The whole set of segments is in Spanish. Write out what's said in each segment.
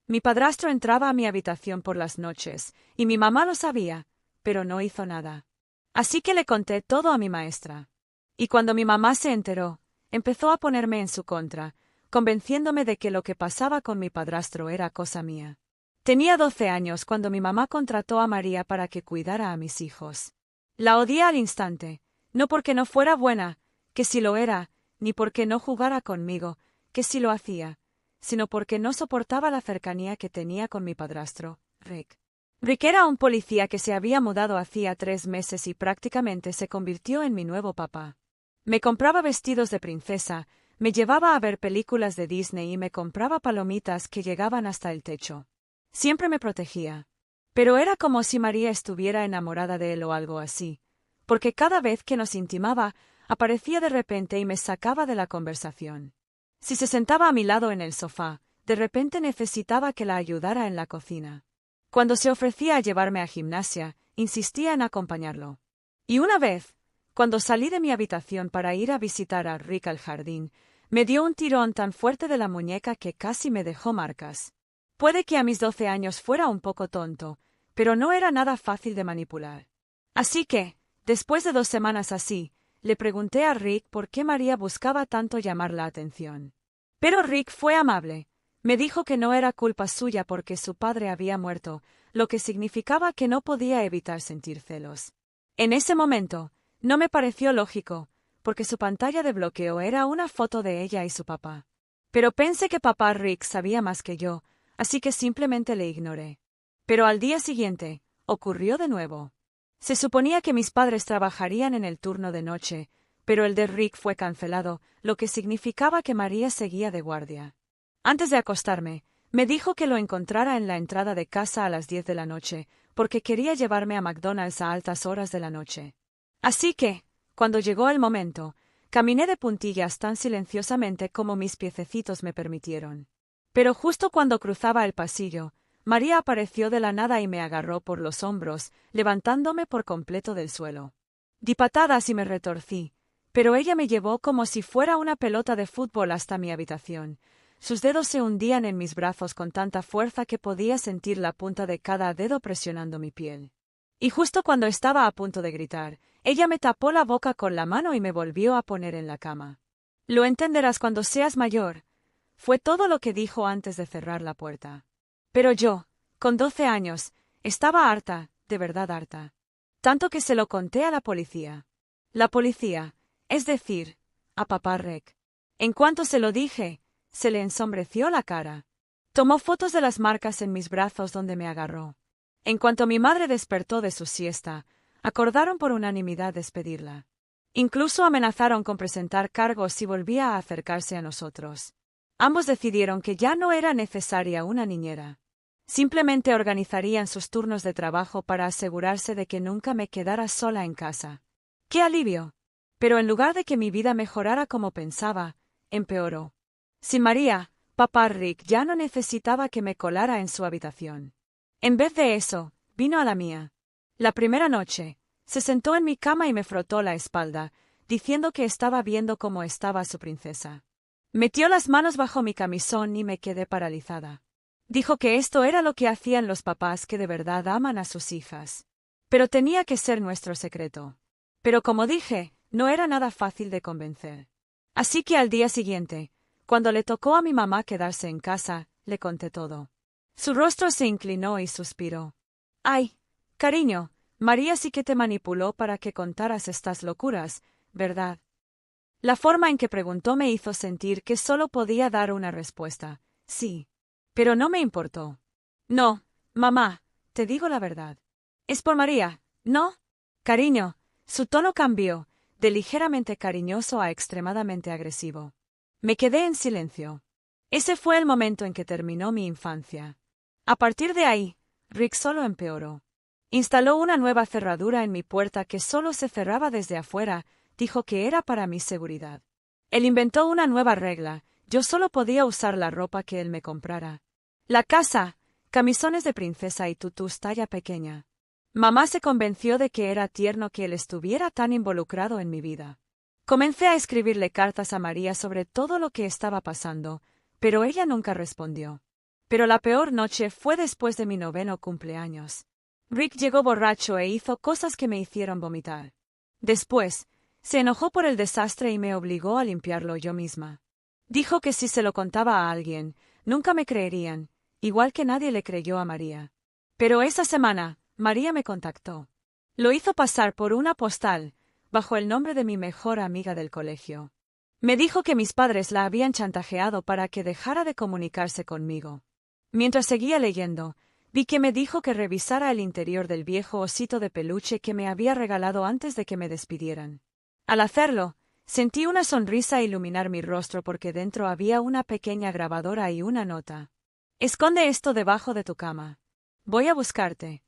Mi padrastro entraba a mi habitación por las noches, y mi mamá lo sabía, pero no hizo nada. Así que le conté todo a mi maestra. Y cuando mi mamá se enteró, empezó a ponerme en su contra, convenciéndome de que lo que pasaba con mi padrastro era cosa mía. Tenía 12 años cuando mi mamá contrató a María para que cuidara a mis hijos. La odié al instante, no porque no fuera buena, que sí lo era, ni porque no jugara conmigo, que sí lo hacía, sino porque no soportaba la cercanía que tenía con mi padrastro, Rick. Rick era un policía que se había mudado hacía 3 meses y prácticamente se convirtió en mi nuevo papá. Me compraba vestidos de princesa, me llevaba a ver películas de Disney y me compraba palomitas que llegaban hasta el techo. Siempre me protegía. Pero era como si María estuviera enamorada de él o algo así, porque cada vez que nos intimaba, aparecía de repente y me sacaba de la conversación. Si se sentaba a mi lado en el sofá, de repente necesitaba que la ayudara en la cocina. Cuando se ofrecía a llevarme a gimnasia, insistía en acompañarlo. Y una vez, cuando salí de mi habitación para ir a visitar a Rick al jardín, me dio un tirón tan fuerte de la muñeca que casi me dejó marcas. Puede que a mis 12 años fuera un poco tonto, pero no era nada fácil de manipular. Así que, después de 2 semanas así, le pregunté a Rick por qué María buscaba tanto llamar la atención. Pero Rick fue amable. Me dijo que no era culpa suya porque su padre había muerto, lo que significaba que no podía evitar sentir celos. En ese momento, no me pareció lógico, porque su pantalla de bloqueo era una foto de ella y su papá. Pero pensé que papá Rick sabía más que yo, así que simplemente le ignoré. Pero al día siguiente, ocurrió de nuevo. Se suponía que mis padres trabajarían en el turno de noche, pero el de Rick fue cancelado, lo que significaba que María seguía de guardia. Antes de acostarme, me dijo que lo encontrara en la entrada de casa a las 10 de la noche, porque quería llevarme a McDonald's a altas horas de la noche. Así que, cuando llegó el momento, caminé de puntillas tan silenciosamente como mis piececitos me permitieron. Pero justo cuando cruzaba el pasillo, María apareció de la nada y me agarró por los hombros, levantándome por completo del suelo. Di patadas y me retorcí, pero ella me llevó como si fuera una pelota de fútbol hasta mi habitación. Sus dedos se hundían en mis brazos con tanta fuerza que podía sentir la punta de cada dedo presionando mi piel. Y justo cuando estaba a punto de gritar, ella me tapó la boca con la mano y me volvió a poner en la cama. Lo entenderás cuando seas mayor. Fue todo lo que dijo antes de cerrar la puerta. Pero yo, con 12 años, estaba harta, de verdad harta. Tanto que se lo conté a la policía. La policía, es decir, a papá Rick. En cuanto se lo dije, se le ensombreció la cara. Tomó fotos de las marcas en mis brazos donde me agarró. En cuanto mi madre despertó de su siesta, acordaron por unanimidad despedirla. Incluso amenazaron con presentar cargos si volvía a acercarse a nosotros. Ambos decidieron que ya no era necesaria una niñera. Simplemente organizarían sus turnos de trabajo para asegurarse de que nunca me quedara sola en casa. ¡Qué alivio! Pero en lugar de que mi vida mejorara como pensaba, empeoró. Sin María, papá Rick ya no necesitaba que me colara en su habitación. En vez de eso, vino a la mía. La primera noche, se sentó en mi cama y me frotó la espalda, diciendo que estaba viendo cómo estaba su princesa. Metió las manos bajo mi camisón y me quedé paralizada. Dijo que esto era lo que hacían los papás que de verdad aman a sus hijas. Pero tenía que ser nuestro secreto. Pero como dije, no era nada fácil de convencer. Así que al día siguiente, cuando le tocó a mi mamá quedarse en casa, le conté todo. Su rostro se inclinó y suspiró. «Ay, cariño, María sí que te manipuló para que contaras estas locuras, ¿verdad?» La forma en que preguntó me hizo sentir que solo podía dar una respuesta. Sí. Pero no me importó. «No, mamá, te digo la verdad. Es por María, ¿no?» «Cariño», su tono cambió, de ligeramente cariñoso a extremadamente agresivo. Me quedé en silencio. Ese fue el momento en que terminó mi infancia. A partir de ahí, Rick solo empeoró. Instaló una nueva cerradura en mi puerta que solo se cerraba desde afuera, dijo que era para mi seguridad. Él inventó una nueva regla, yo solo podía usar la ropa que él me comprara. La casa, camisones de princesa y tutús talla pequeña. Mamá se convenció de que era tierno que él estuviera tan involucrado en mi vida. Comencé a escribirle cartas a María sobre todo lo que estaba pasando, pero ella nunca respondió. Pero la peor noche fue después de mi 9º cumpleaños. Rick llegó borracho e hizo cosas que me hicieron vomitar. Después, se enojó por el desastre y me obligó a limpiarlo yo misma. Dijo que si se lo contaba a alguien, nunca me creerían, igual que nadie le creyó a María. Pero esa semana, María me contactó. Lo hizo pasar por una postal, bajo el nombre de mi mejor amiga del colegio. Me dijo que mis padres la habían chantajeado para que dejara de comunicarse conmigo. Mientras seguía leyendo, vi que me dijo que revisara el interior del viejo osito de peluche que me había regalado antes de que me despidieran. Al hacerlo, sentí una sonrisa iluminar mi rostro porque dentro había una pequeña grabadora y una nota. Esconde esto debajo de tu cama. Voy a buscarte.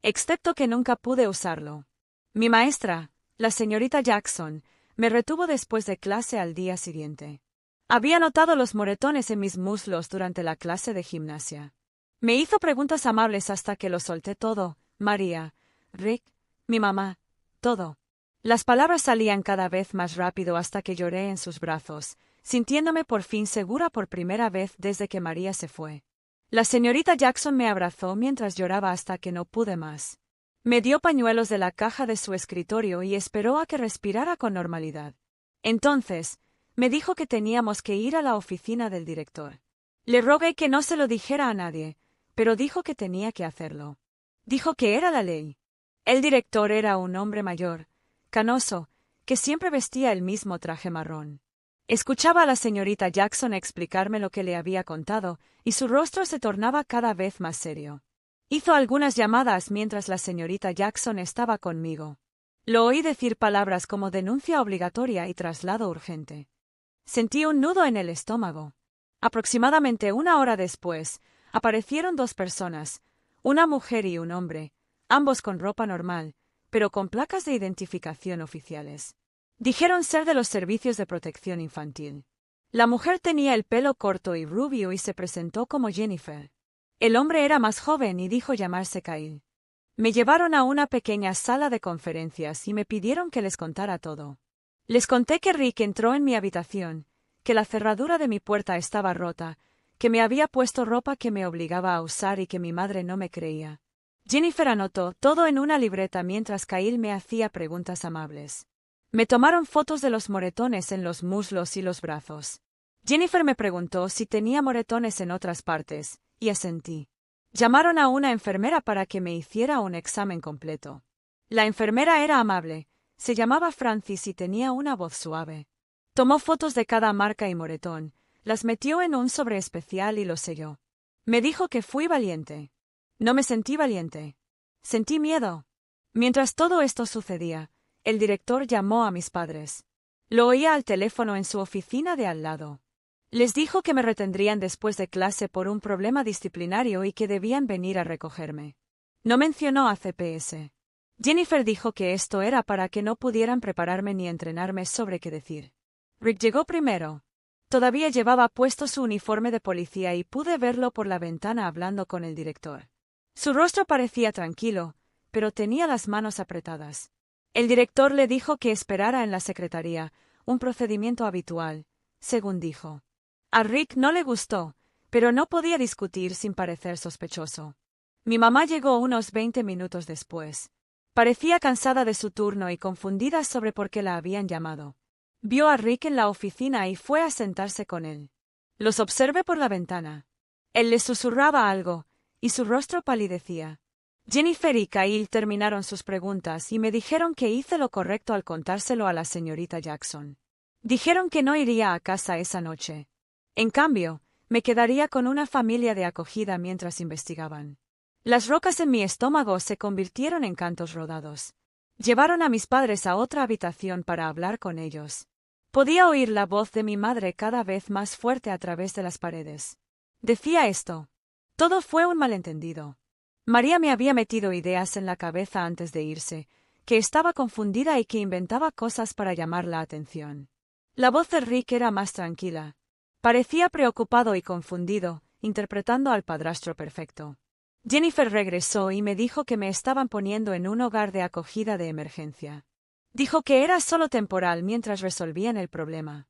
Excepto que nunca pude usarlo. Mi maestra, la señorita Jackson, me retuvo después de clase al día siguiente. Había notado los moretones en mis muslos durante la clase de gimnasia. Me hizo preguntas amables hasta que lo solté todo, María, Rick, mi mamá, todo. Las palabras salían cada vez más rápido hasta que lloré en sus brazos, sintiéndome por fin segura por primera vez desde que María se fue. La señorita Jackson me abrazó mientras lloraba hasta que no pude más. Me dio pañuelos de la caja de su escritorio y esperó a que respirara con normalidad. Entonces, me dijo que teníamos que ir a la oficina del director. Le rogué que no se lo dijera a nadie, pero dijo que tenía que hacerlo. Dijo que era la ley. El director era un hombre mayor, canoso, que siempre vestía el mismo traje marrón. Escuchaba a la señorita Jackson explicarme lo que le había contado, y su rostro se tornaba cada vez más serio. Hizo algunas llamadas mientras la señorita Jackson estaba conmigo. Lo oí decir palabras como denuncia obligatoria y traslado urgente. Sentí un nudo en el estómago. Aproximadamente 1 hora después, aparecieron 2 personas, una mujer y un hombre, ambos con ropa normal, pero con placas de identificación oficiales. Dijeron ser de los servicios de protección infantil. La mujer tenía el pelo corto y rubio y se presentó como Jennifer. El hombre era más joven y dijo llamarse Kyle. Me llevaron a una pequeña sala de conferencias y me pidieron que les contara todo. Les conté que Rick entró en mi habitación, que la cerradura de mi puerta estaba rota, que me había puesto ropa que me obligaba a usar y que mi madre no me creía. Jennifer anotó todo en una libreta mientras Kyle me hacía preguntas amables. Me tomaron fotos de los moretones en los muslos y los brazos. Jennifer me preguntó si tenía moretones en otras partes, y asentí. Llamaron a una enfermera para que me hiciera un examen completo. La enfermera era amable, se llamaba Francis y tenía una voz suave. Tomó fotos de cada marca y moretón, las metió en un sobre especial y los selló. Me dijo que fui valiente. No me sentí valiente. Sentí miedo. Mientras todo esto sucedía, el director llamó a mis padres. Lo oía al teléfono en su oficina de al lado. Les dijo que me retendrían después de clase por un problema disciplinario y que debían venir a recogerme. No mencionó a CPS. Jennifer dijo que esto era para que no pudieran prepararme ni entrenarme sobre qué decir. Rick llegó primero. Todavía llevaba puesto su uniforme de policía y pude verlo por la ventana hablando con el director. Su rostro parecía tranquilo, pero tenía las manos apretadas. El director le dijo que esperara en la secretaría, un procedimiento habitual, según dijo. A Rick no le gustó, pero no podía discutir sin parecer sospechoso. Mi mamá llegó unos 20 minutos después. Parecía cansada de su turno y confundida sobre por qué la habían llamado. Vio a Rick en la oficina y fue a sentarse con él. Los observé por la ventana. Él le susurraba algo, y su rostro palidecía. Jennifer y Kyle terminaron sus preguntas y me dijeron que hice lo correcto al contárselo a la señorita Jackson. Dijeron que no iría a casa esa noche. En cambio, me quedaría con una familia de acogida mientras investigaban. Las rocas en mi estómago se convirtieron en cantos rodados. Llevaron a mis padres a otra habitación para hablar con ellos. Podía oír la voz de mi madre cada vez más fuerte a través de las paredes. Decía esto. Todo fue un malentendido. María me había metido ideas en la cabeza antes de irse, que estaba confundida y que inventaba cosas para llamar la atención. La voz de Rick era más tranquila. Parecía preocupado y confundido, interpretando al padrastro perfecto. Jennifer regresó y me dijo que me estaban poniendo en un hogar de acogida de emergencia. Dijo que era solo temporal mientras resolvían el problema.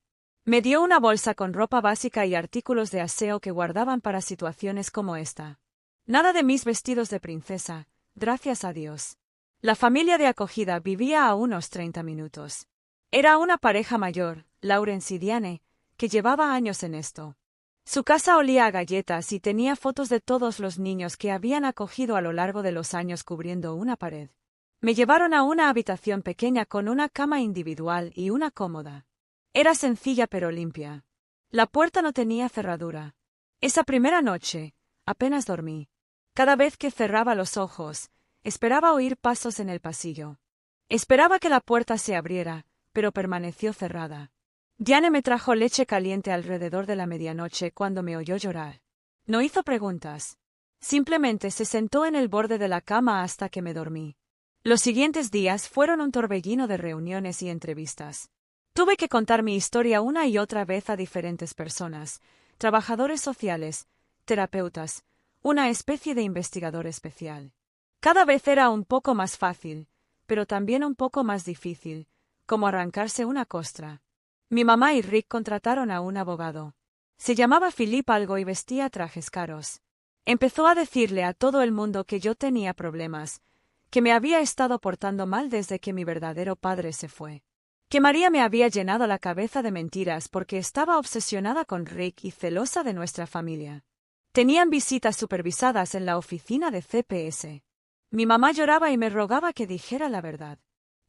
Me dio una bolsa con ropa básica y artículos de aseo que guardaban para situaciones como esta. Nada de mis vestidos de princesa, gracias a Dios. La familia de acogida vivía a unos 30 minutos. Era una pareja mayor, Laurence y Diane, que llevaba años en esto. Su casa olía a galletas y tenía fotos de todos los niños que habían acogido a lo largo de los años cubriendo una pared. Me llevaron a una habitación pequeña con una cama individual y una cómoda. Era sencilla pero limpia. La puerta no tenía cerradura. Esa primera noche, apenas dormí. Cada vez que cerraba los ojos, esperaba oír pasos en el pasillo. Esperaba que la puerta se abriera, pero permaneció cerrada. Diane me trajo leche caliente alrededor de la medianoche cuando me oyó llorar. No hizo preguntas. Simplemente se sentó en el borde de la cama hasta que me dormí. Los siguientes días fueron un torbellino de reuniones y entrevistas. Tuve que contar mi historia una y otra vez a diferentes personas, trabajadores sociales, terapeutas, una especie de investigador especial. Cada vez era un poco más fácil, pero también un poco más difícil, como arrancarse una costra. Mi mamá y Rick contrataron a un abogado. Se llamaba Philip algo y vestía trajes caros. Empezó a decirle a todo el mundo que yo tenía problemas, que me había estado portando mal desde que mi verdadero padre se fue. Que María me había llenado la cabeza de mentiras porque estaba obsesionada con Rick y celosa de nuestra familia. Tenían visitas supervisadas en la oficina de CPS. Mi mamá lloraba y me rogaba que dijera la verdad.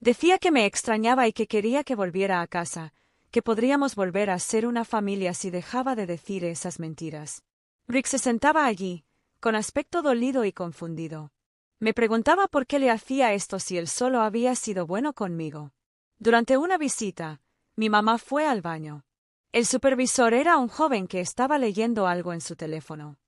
Decía que me extrañaba y que quería que volviera a casa, que podríamos volver a ser una familia si dejaba de decir esas mentiras. Rick se sentaba allí, con aspecto dolido y confundido. Me preguntaba por qué le hacía esto si él solo había sido bueno conmigo. Durante una visita, mi mamá fue al baño. El supervisor era un joven que estaba leyendo algo en su teléfono.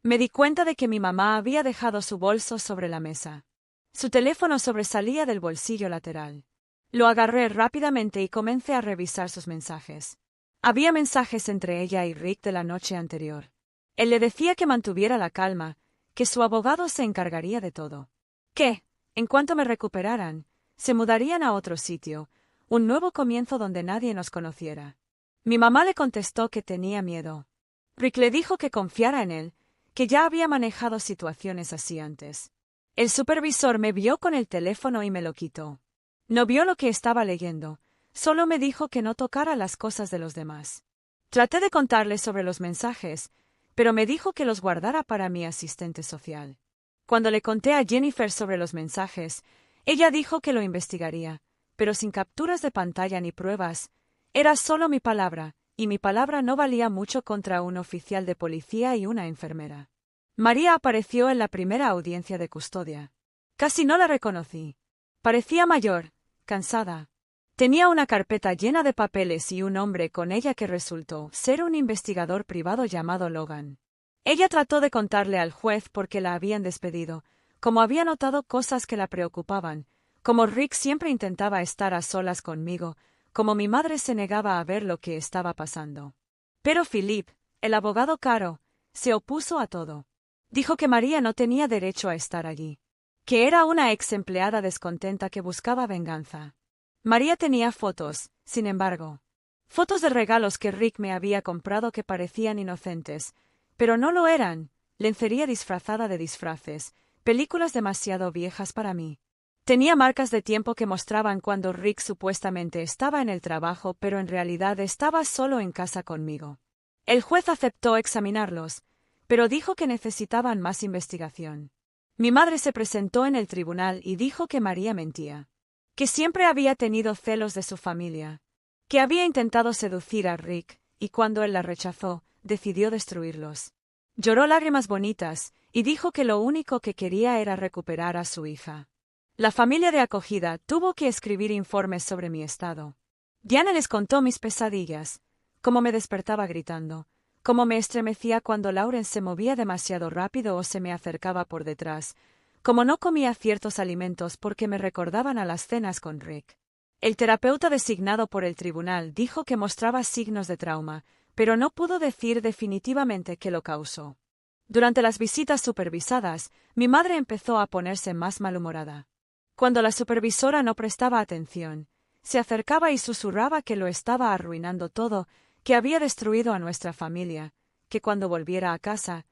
Me di cuenta de que mi mamá había dejado su bolso sobre la mesa. Su teléfono sobresalía del bolsillo lateral. Lo agarré rápidamente y comencé a revisar sus mensajes. Había mensajes entre ella y Rick de la noche anterior. Él le decía que mantuviera la calma, que su abogado se encargaría de todo. Que, en cuanto me recuperaran, se mudarían a otro sitio, un nuevo comienzo donde nadie nos conociera. Mi mamá le contestó que tenía miedo. Rick le dijo que confiara en él, que ya había manejado situaciones así antes. El supervisor me vio con el teléfono y me lo quitó. No vio lo que estaba leyendo, solo me dijo que no tocara las cosas de los demás. Traté de contarle sobre los mensajes, pero me dijo que los guardara para mi asistente social. Cuando le conté a Jennifer sobre los mensajes, ella dijo que lo investigaría, pero sin capturas de pantalla ni pruebas. Era solo mi palabra, y mi palabra no valía mucho contra un oficial de policía y una enfermera. María apareció en la primera audiencia de custodia. Casi no la reconocí. Parecía mayor, cansada. Tenía una carpeta llena de papeles y un hombre con ella que resultó ser un investigador privado llamado Logan. Ella trató de contarle al juez por qué la habían despedido, como había notado cosas que la preocupaban, como Rick siempre intentaba estar a solas conmigo, como mi madre se negaba a ver lo que estaba pasando. Pero Philip, el abogado caro, se opuso a todo. Dijo que María no tenía derecho a estar allí, que era una ex empleada descontenta que buscaba venganza. María tenía fotos, sin embargo. Fotos de regalos que Rick me había comprado que parecían inocentes, pero no lo eran, lencería disfrazada de disfraces, películas demasiado viejas para mí. Tenía marcas de tiempo que mostraban cuando Rick supuestamente estaba en el trabajo pero en realidad estaba solo en casa conmigo. El juez aceptó examinarlos, pero dijo que necesitaban más investigación. Mi madre se presentó en el tribunal y dijo que María mentía, que siempre había tenido celos de su familia, que había intentado seducir a Rick, y cuando él la rechazó, decidió destruirlos. Lloró lágrimas bonitas, y dijo que lo único que quería era recuperar a su hija. La familia de acogida tuvo que escribir informes sobre mi estado. Diana les contó mis pesadillas, cómo me despertaba gritando, cómo me estremecía cuando Laurence se movía demasiado rápido o se me acercaba por detrás, cómo no comía ciertos alimentos porque me recordaban a las cenas con Rick. El terapeuta designado por el tribunal dijo que mostraba signos de trauma, pero no pudo decir definitivamente qué lo causó. Durante las visitas supervisadas, mi madre empezó a ponerse más malhumorada. Cuando la supervisora no prestaba atención, se acercaba y susurraba que lo estaba arruinando todo, que había destruido a nuestra familia, que cuando volviera a casa,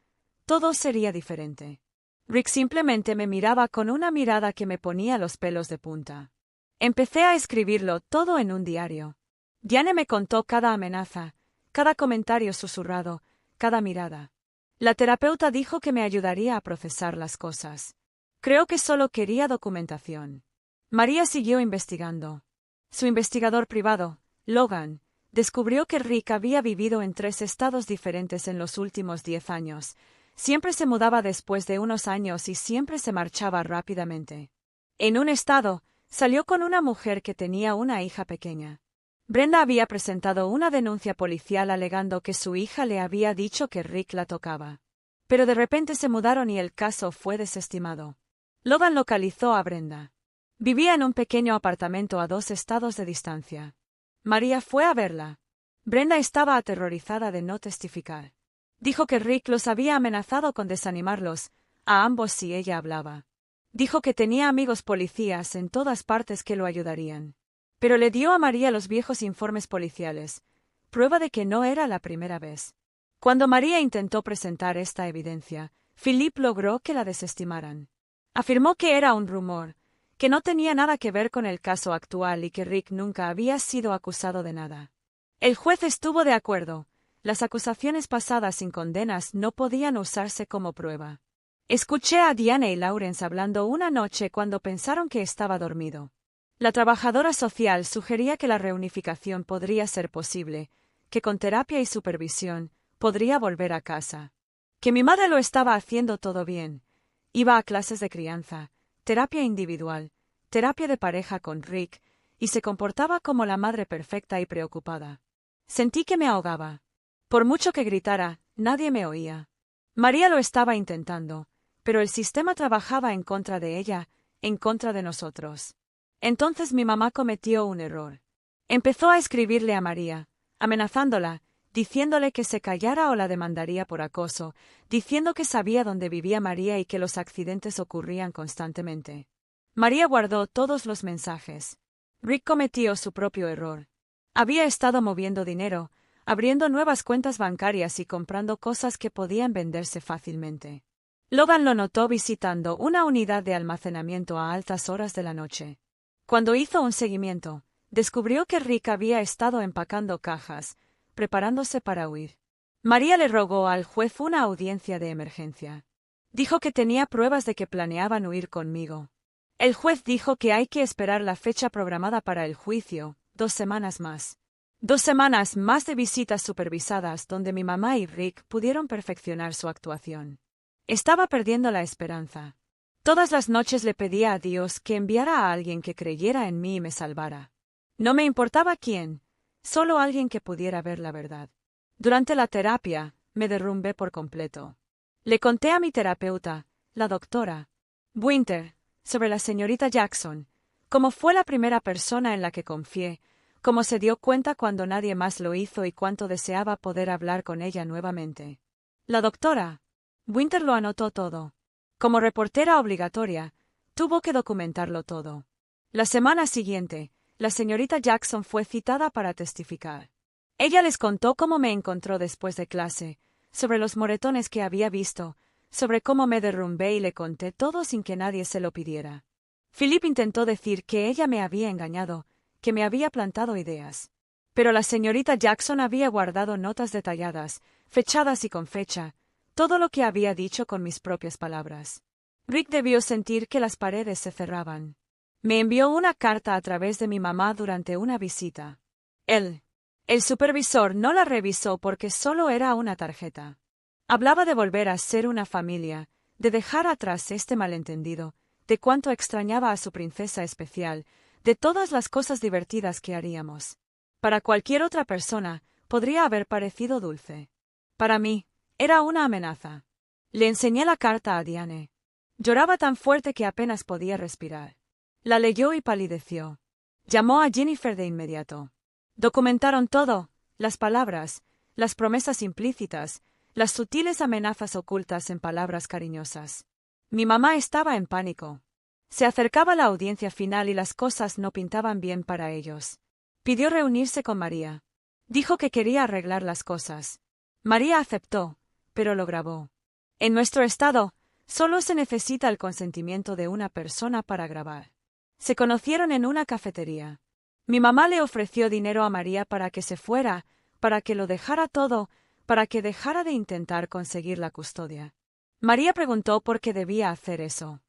todo sería diferente. Rick simplemente me miraba con una mirada que me ponía los pelos de punta. Empecé a escribirlo todo en un diario. Diane me contó cada amenaza, cada comentario susurrado, cada mirada. La terapeuta dijo que me ayudaría a procesar las cosas. Creo que solo quería documentación. María siguió investigando. Su investigador privado, Logan, descubrió que Rick había vivido en 3 estados diferentes en los últimos 10 años. Siempre se mudaba después de unos años y siempre se marchaba rápidamente. En un estado, salió con una mujer que tenía una hija pequeña. Brenda había presentado una denuncia policial alegando que su hija le había dicho que Rick la tocaba. Pero de repente se mudaron y el caso fue desestimado. Logan localizó a Brenda. Vivía en un pequeño apartamento a 2 estados de distancia. María fue a verla. Brenda estaba aterrorizada de no testificar. Dijo que Rick los había amenazado con desanimarlos, a ambos si ella hablaba. Dijo que tenía amigos policías en todas partes que lo ayudarían. Pero le dio a María los viejos informes policiales, prueba de que no era la primera vez. Cuando María intentó presentar esta evidencia, Philip logró que la desestimaran. Afirmó que era un rumor, que no tenía nada que ver con el caso actual y que Rick nunca había sido acusado de nada. El juez estuvo de acuerdo. Las acusaciones pasadas sin condenas no podían usarse como prueba. Escuché a Diane y Lawrence hablando una noche cuando pensaron que estaba dormido. La trabajadora social sugería que la reunificación podría ser posible, que con terapia y supervisión podría volver a casa. Que mi madre lo estaba haciendo todo bien. Iba a clases de crianza, terapia individual, terapia de pareja con Rick, y se comportaba como la madre perfecta y preocupada. Sentí que me ahogaba. Por mucho que gritara, nadie me oía. María lo estaba intentando, pero el sistema trabajaba en contra de ella, en contra de nosotros. Entonces mi mamá cometió un error. Empezó a escribirle a María, amenazándola, diciéndole que se callara o la demandaría por acoso, diciendo que sabía dónde vivía María y que los accidentes ocurrían constantemente. María guardó todos los mensajes. Rick cometió su propio error. Había estado moviendo dinero, abriendo nuevas cuentas bancarias y comprando cosas que podían venderse fácilmente. Logan lo notó visitando una unidad de almacenamiento a altas horas de la noche. Cuando hizo un seguimiento, descubrió que Rick había estado empacando cajas, preparándose para huir. María le rogó al juez una audiencia de emergencia. Dijo que tenía pruebas de que planeaban huir conmigo. El juez dijo que hay que esperar la fecha programada para el juicio, 2 semanas más. 2 semanas más de visitas supervisadas donde mi mamá y Rick pudieron perfeccionar su actuación. Estaba perdiendo la esperanza. Todas las noches le pedía a Dios que enviara a alguien que creyera en mí y me salvara. No me importaba quién, solo alguien que pudiera ver la verdad. Durante la terapia, me derrumbé por completo. Le conté a mi terapeuta, la doctora Winter, sobre la señorita Jackson, cómo fue la primera persona en la que confié, cómo se dio cuenta cuando nadie más lo hizo y cuánto deseaba poder hablar con ella nuevamente. La doctora Winter lo anotó todo. Como reportera obligatoria, tuvo que documentarlo todo. La semana siguiente, la señorita Jackson fue citada para testificar. Ella les contó cómo me encontró después de clase, sobre los moretones que había visto, sobre cómo me derrumbé y le conté todo sin que nadie se lo pidiera. Philip intentó decir que ella me había engañado, que me había plantado ideas. Pero la señorita Jackson había guardado notas detalladas, fechadas y con fecha, todo lo que había dicho con mis propias palabras. Rick debió sentir que las paredes se cerraban. Me envió una carta a través de mi mamá durante una visita. El supervisor no la revisó porque solo era una tarjeta. Hablaba de volver a ser una familia, de dejar atrás este malentendido, de cuánto extrañaba a su princesa especial, de todas las cosas divertidas que haríamos. Para cualquier otra persona, podría haber parecido dulce. Para mí, era una amenaza. Le enseñé la carta a Diane. Lloraba tan fuerte que apenas podía respirar. La leyó y palideció. Llamó a Jennifer de inmediato. Documentaron todo, las palabras, las promesas implícitas, las sutiles amenazas ocultas en palabras cariñosas. Mi mamá estaba en pánico. Se acercaba la audiencia final y las cosas no pintaban bien para ellos. Pidió reunirse con María. Dijo que quería arreglar las cosas. María aceptó, pero lo grabó. En nuestro estado, solo se necesita el consentimiento de una persona para grabar. Se conocieron en una cafetería. Mi mamá le ofreció dinero a María para que se fuera, para que lo dejara todo, para que dejara de intentar conseguir la custodia. María preguntó por qué debía hacer eso.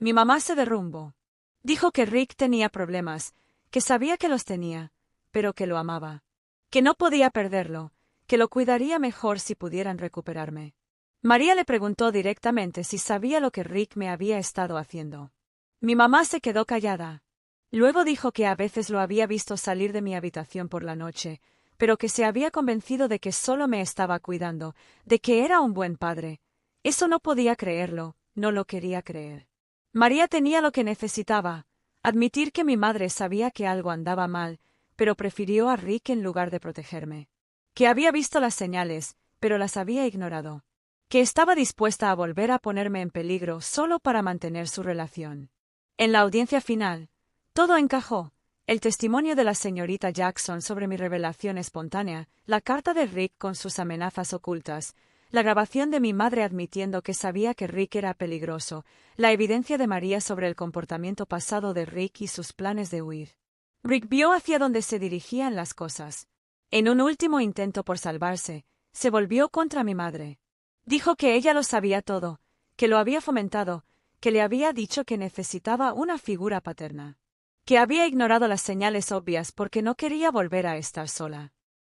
Mi mamá se derrumbó. Dijo que Rick tenía problemas, que sabía que los tenía, pero que lo amaba. Que no podía perderlo, que lo cuidaría mejor si pudieran recuperarme. María le preguntó directamente si sabía lo que Rick me había estado haciendo. Mi mamá se quedó callada. Luego dijo que a veces lo había visto salir de mi habitación por la noche, pero que se había convencido de que solo me estaba cuidando, de que era un buen padre. Eso no podía creerlo, no lo quería creer. María tenía lo que necesitaba, admitir que mi madre sabía que algo andaba mal, pero prefirió a Rick en lugar de protegerme. Que había visto las señales, pero las había ignorado. Que estaba dispuesta a volver a ponerme en peligro solo para mantener su relación. En la audiencia final, todo encajó. El testimonio de la señorita Jackson sobre mi revelación espontánea, la carta de Rick con sus amenazas ocultas, la grabación de mi madre admitiendo que sabía que Rick era peligroso, la evidencia de María sobre el comportamiento pasado de Rick y sus planes de huir. Rick vio hacia dónde se dirigían las cosas. En un último intento por salvarse, se volvió contra mi madre. Dijo que ella lo sabía todo, que lo había fomentado, que le había dicho que necesitaba una figura paterna. Que había ignorado las señales obvias porque no quería volver a estar sola.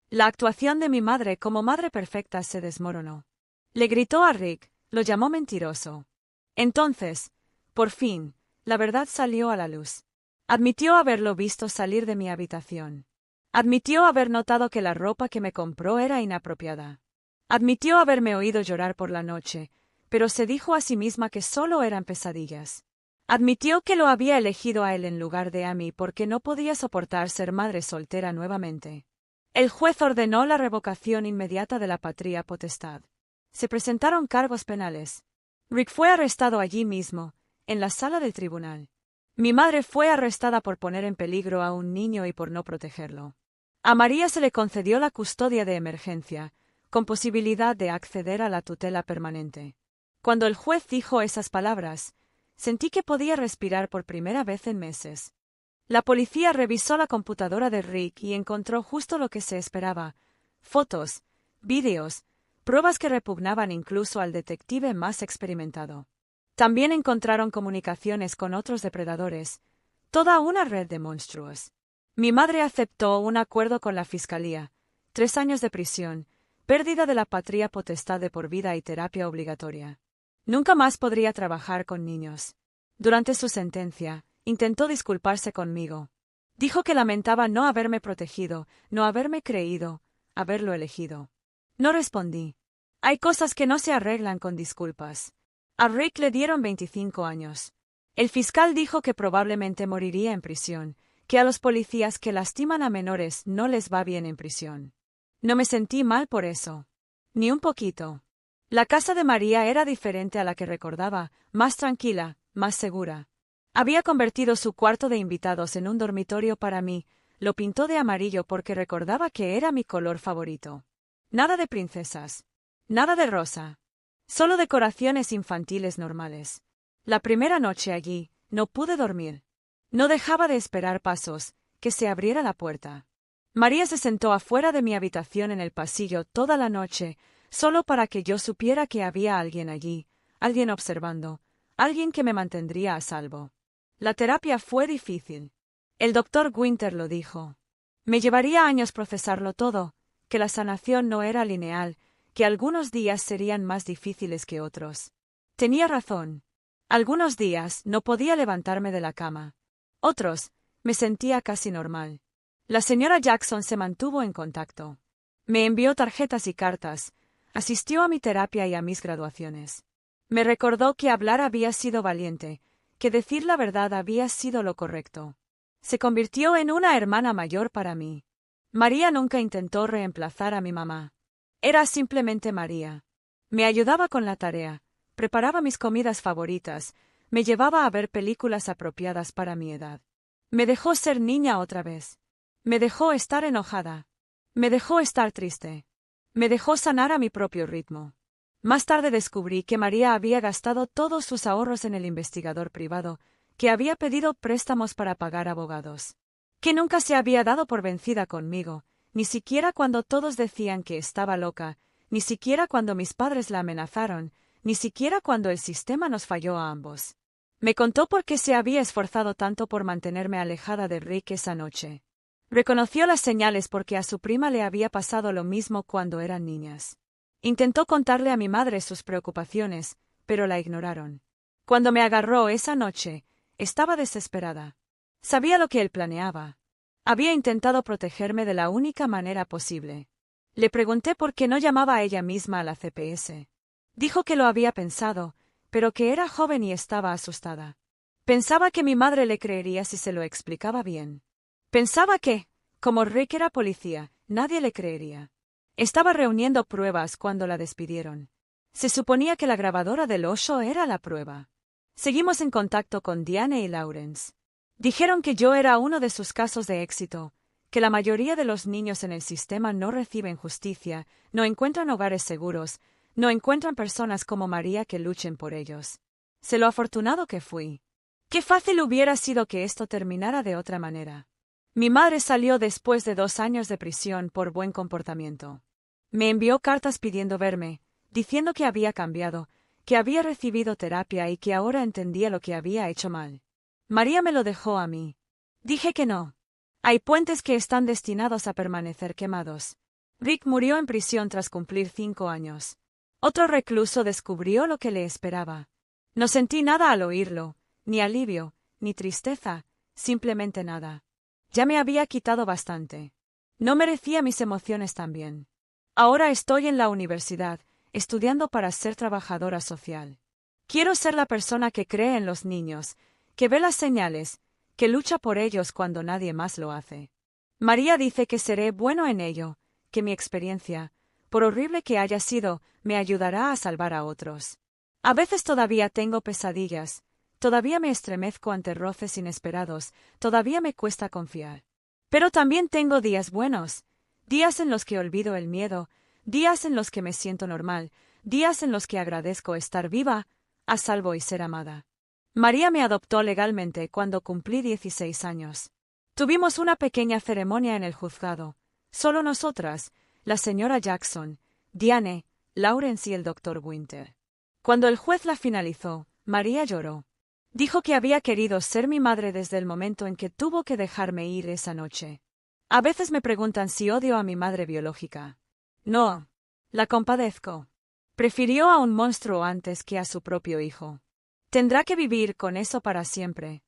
La actuación de mi madre como madre perfecta se desmoronó. Le gritó a Rick, lo llamó mentiroso. Entonces, por fin, la verdad salió a la luz. Admitió haberlo visto salir de mi habitación. Admitió haber notado que la ropa que me compró era inapropiada. Admitió haberme oído llorar por la noche, pero se dijo a sí misma que solo eran pesadillas. Admitió que lo había elegido a él en lugar de a mí porque no podía soportar ser madre soltera nuevamente. El juez ordenó la revocación inmediata de la patria potestad. Se presentaron cargos penales. Rick fue arrestado allí mismo, en la sala del tribunal. Mi madre fue arrestada por poner en peligro a un niño y por no protegerlo. A María se le concedió la custodia de emergencia, con posibilidad de acceder a la tutela permanente. Cuando el juez dijo esas palabras, sentí que podía respirar por primera vez en meses. La policía revisó la computadora de Rick y encontró justo lo que se esperaba: fotos, vídeos, pruebas que repugnaban incluso al detective más experimentado. También encontraron comunicaciones con otros depredadores, toda una red de monstruos. Mi madre aceptó un acuerdo con la fiscalía: 3 años de prisión, pérdida de la patria potestad de por vida y terapia obligatoria. Nunca más podría trabajar con niños. Durante su sentencia, intentó disculparse conmigo. Dijo que lamentaba no haberme protegido, no haberme creído, haberlo elegido. No respondí. Hay cosas que no se arreglan con disculpas. A Rick le dieron 25 años. El fiscal dijo que probablemente moriría en prisión, que a los policías que lastiman a menores no les va bien en prisión. No me sentí mal por eso. Ni un poquito. La casa de María era diferente a la que recordaba, más tranquila, más segura. Había convertido su cuarto de invitados en un dormitorio para mí, lo pintó de amarillo porque recordaba que era mi color favorito. Nada de princesas. Nada de rosa. Solo decoraciones infantiles normales. La primera noche allí, no pude dormir. No dejaba de esperar pasos, que se abriera la puerta. María se sentó afuera de mi habitación en el pasillo toda la noche, solo para que yo supiera que había alguien allí, alguien observando, alguien que me mantendría a salvo. La terapia fue difícil. El doctor Winter lo dijo. Me llevaría años procesarlo todo, que la sanación no era lineal, que algunos días serían más difíciles que otros. Tenía razón. Algunos días no podía levantarme de la cama. Otros, me sentía casi normal. La señora Jackson se mantuvo en contacto. Me envió tarjetas y cartas, asistió a mi terapia y a mis graduaciones. Me recordó que hablar había sido valiente, que decir la verdad había sido lo correcto. Se convirtió en una hermana mayor para mí. María nunca intentó reemplazar a mi mamá. Era simplemente María. Me ayudaba con la tarea, preparaba mis comidas favoritas, me llevaba a ver películas apropiadas para mi edad. Me dejó ser niña otra vez. Me dejó estar enojada. Me dejó estar triste. Me dejó sanar a mi propio ritmo. Más tarde descubrí que María había gastado todos sus ahorros en el investigador privado, que había pedido préstamos para pagar abogados. Que nunca se había dado por vencida conmigo, ni siquiera cuando todos decían que estaba loca, ni siquiera cuando mis padres la amenazaron, ni siquiera cuando el sistema nos falló a ambos. Me contó por qué se había esforzado tanto por mantenerme alejada de Rick esa noche. Reconoció las señales porque a su prima le había pasado lo mismo cuando eran niñas. Intentó contarle a mi madre sus preocupaciones, pero la ignoraron. Cuando me agarró esa noche, estaba desesperada. Sabía lo que él planeaba. Había intentado protegerme de la única manera posible. Le pregunté por qué no llamaba a ella misma a la CPS. Dijo que lo había pensado, pero que era joven y estaba asustada. Pensaba que mi madre le creería si se lo explicaba bien. Pensaba que, como Rick era policía, nadie le creería. Estaba reuniendo pruebas cuando la despidieron. Se suponía que la grabadora del oso era la prueba. Seguimos en contacto con Diane y Lawrence. Dijeron que yo era uno de sus casos de éxito, que la mayoría de los niños en el sistema no reciben justicia, no encuentran hogares seguros, no encuentran personas como María que luchen por ellos. Sé lo afortunado que fui. Qué fácil hubiera sido que esto terminara de otra manera. Mi madre salió después de 2 años de prisión por buen comportamiento. Me envió cartas pidiendo verme, diciendo que había cambiado, que había recibido terapia y que ahora entendía lo que había hecho mal. María me lo dejó a mí. Dije que no. Hay puentes que están destinados a permanecer quemados. Rick murió en prisión tras cumplir 5 años. Otro recluso descubrió lo que le esperaba. No sentí nada al oírlo, ni alivio, ni tristeza, simplemente nada. Ya me había quitado bastante. No merecía mis emociones también. Ahora estoy en la universidad, estudiando para ser trabajadora social. Quiero ser la persona que cree en los niños, que ve las señales, que lucha por ellos cuando nadie más lo hace. María dice que seré bueno en ello, que mi experiencia, por horrible que haya sido, me ayudará a salvar a otros. A veces todavía tengo pesadillas, todavía me estremezco ante roces inesperados, todavía me cuesta confiar. Pero también tengo días buenos, días en los que olvido el miedo, días en los que me siento normal, días en los que agradezco estar viva, a salvo y ser amada. María me adoptó legalmente cuando cumplí 16 años. Tuvimos una pequeña ceremonia en el juzgado, solo nosotras, la señora Jackson, Diane, Lawrence y el doctor Winter. Cuando el juez la finalizó, María lloró. Dijo que había querido ser mi madre desde el momento en que tuvo que dejarme ir esa noche. A veces me preguntan si odio a mi madre biológica. No. La compadezco. Prefirió a un monstruo antes que a su propio hijo. Tendrá que vivir con eso para siempre.